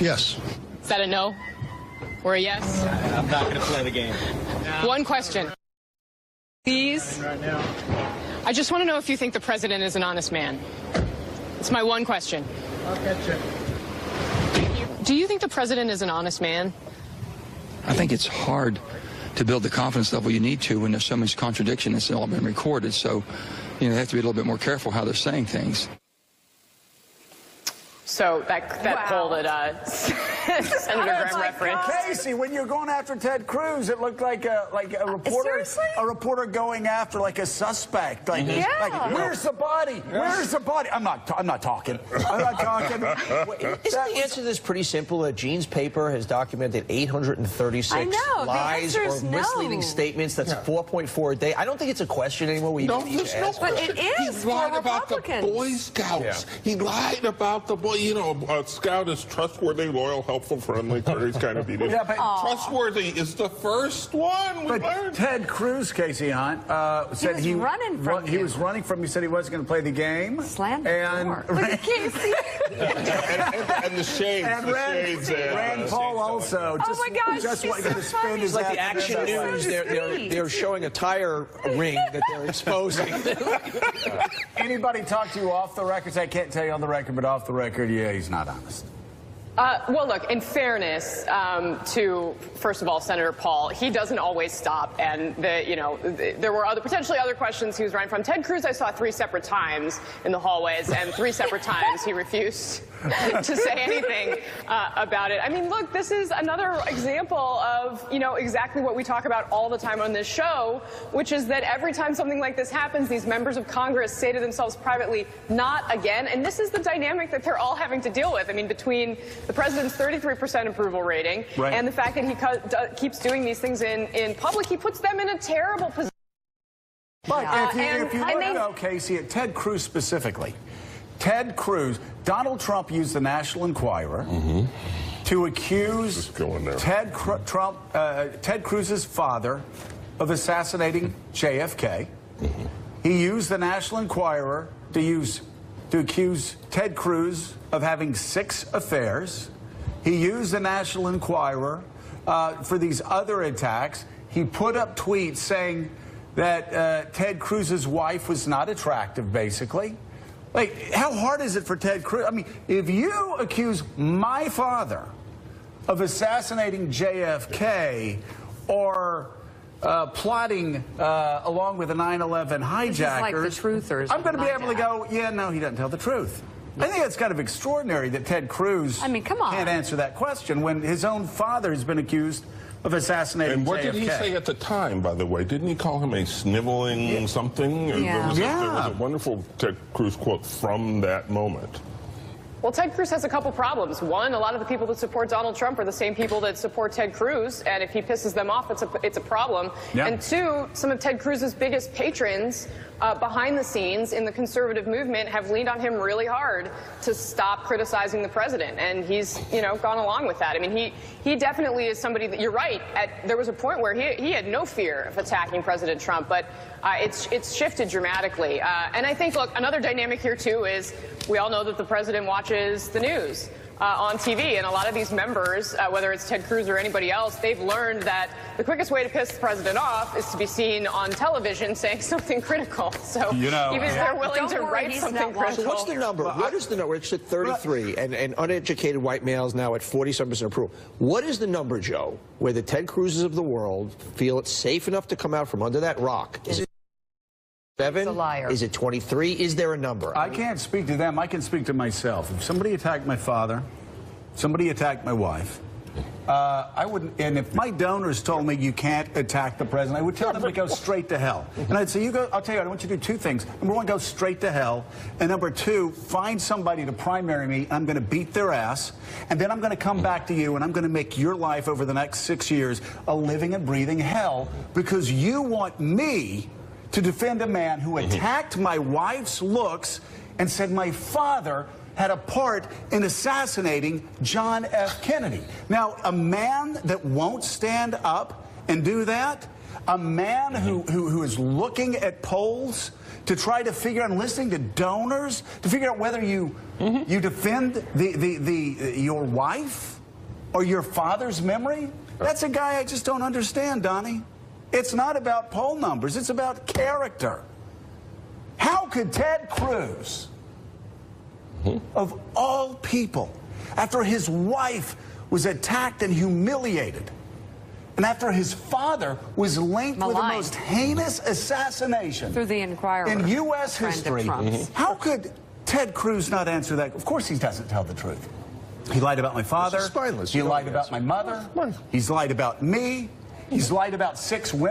Yes. Is that a no or a yes? I'm not going to play the game. One question. Please. I just want to know if you think the president is an honest man. It's my one question. I'll catch you. Do you think the president is an honest man? I think it's hard to build the confidence level you need to when there's so much contradiction that's all been recorded. So, you know, they have to be a little bit more careful how they're saying things. So that poll that Senator Graham referenced. Casey, when you're going after Ted Cruz, it looked like a reporter going after like a suspect. Like, like where's the body? Where's the body? I'm not talking. I'm not talking. Isn't the answer to this pretty simple? Gene's paper has documented 836 lies or misleading statements. That's 4.4 a day. I don't think it's a question anymore. No, there's no question. But it is. He lied about the Boy Scouts. Yeah. He lied about the boy. You know, a scout is trustworthy, loyal, helpful, friendly, courteous, kind of deed. Yeah, but trustworthy is the first one we learned. Ted Cruz, Casey Hunt, said he was running from. He said he wasn't going to play the game. Slammed the door. Look at Casey. and the shades. And Rand Paul also. Oh my gosh, just wanted to spend his like the Action News. They're showing a tire ring that they're exposing. Anybody talk to you off the record? I can't tell you on the record, but off the record, yeah, he's not honest. Well, look, in fairness to, first of all, Senator Paul, he doesn't always stop. And, there were potentially other questions he was running from. Ted Cruz, I saw 3 separate times in the hallways, and 3 separate times he refused to say anything about it. I mean, look, this is another example of, exactly what we talk about all the time on this show, which is that every time something like this happens, these members of Congress say to themselves privately, not again. And this is the dynamic that they're all having to deal with. I mean, between the president's 33% approval rating and the fact that he keeps doing these things in public, he puts them in a terrible position. But if you look at Casey, at Ted Cruz specifically, Ted Cruz, Donald Trump used the National Enquirer to accuse Ted Cruz's father of assassinating JFK. He used the National Enquirer to accuse Ted Cruz of having 6 affairs. He used the National Enquirer for these other attacks. He put up tweets saying that Ted Cruz's wife was not attractive, basically. Like, how hard is it for Ted Cruz? I mean, if you accuse my father of assassinating JFK or plotting along with the 9/11 hijackers, like the truthers. I'm going to be able to go, yeah, no, he doesn't tell the truth. I think it's kind of extraordinary that Ted Cruz can't answer that question when his own father has been accused of assassinating And what JFK. did he say at the time, by the way? Didn't he call him a sniveling something? Yeah. There was a wonderful Ted Cruz quote from that moment. Well, Ted Cruz has a couple problems. One, a lot of the people that support Donald Trump are the same people that support Ted Cruz, and if he pisses them off, it's a problem. Yeah. And 2, some of Ted Cruz's biggest patrons behind the scenes in the conservative movement have leaned on him really hard to stop criticizing the president, and he's, gone along with that. I mean, he definitely is somebody that, you're right, there was a point where he had no fear of attacking President Trump, but it's shifted dramatically. And I think, look, another dynamic here, too, is we all know that the president watches the news on TV, and a lot of these members, whether it's Ted Cruz or anybody else, they've learned that the quickest way to piss the president off is to be seen on television saying something critical. So even if they're willing to write something critical. So what's the number? What is the number? It's at 33, and uneducated white males now at 47% approval. What is the number, Joe, where the Ted Cruzes of the world feel it's safe enough to come out from under that rock? Is it 7? Is it 23? Is there a number? I can't speak to them. I can speak to myself. If somebody attacked my father, somebody attacked my wife, I wouldn't, and if my donors told me you can't attack the president, I would tell them to go straight to hell. And I'd say, I'll tell you what, I want you to do 2 things. Number 1, go straight to hell. And number 2, find somebody to primary me. I'm going to beat their ass. And then I'm going to come back to you and I'm going to make your life over the next 6 years a living and breathing hell because you want me to defend a man who attacked my wife's looks and said my father had a part in assassinating John F. Kennedy. Now, a man that won't stand up and do that, A man who is looking at polls to try to figure out, and listening to donors, to figure out whether you defend your wife or your father's memory? That's a guy I just don't understand, Donnie. It's not about poll numbers. It's about character. How could Ted Cruz, of all people, after his wife was attacked and humiliated, and after his father was linked with the most heinous assassination through the Inquirer in U.S. history, how could Ted Cruz not answer that? Of course he doesn't tell the truth. He lied about my father. Spineless. He lied about my mother. He's lied about me. He's lied about 6 women.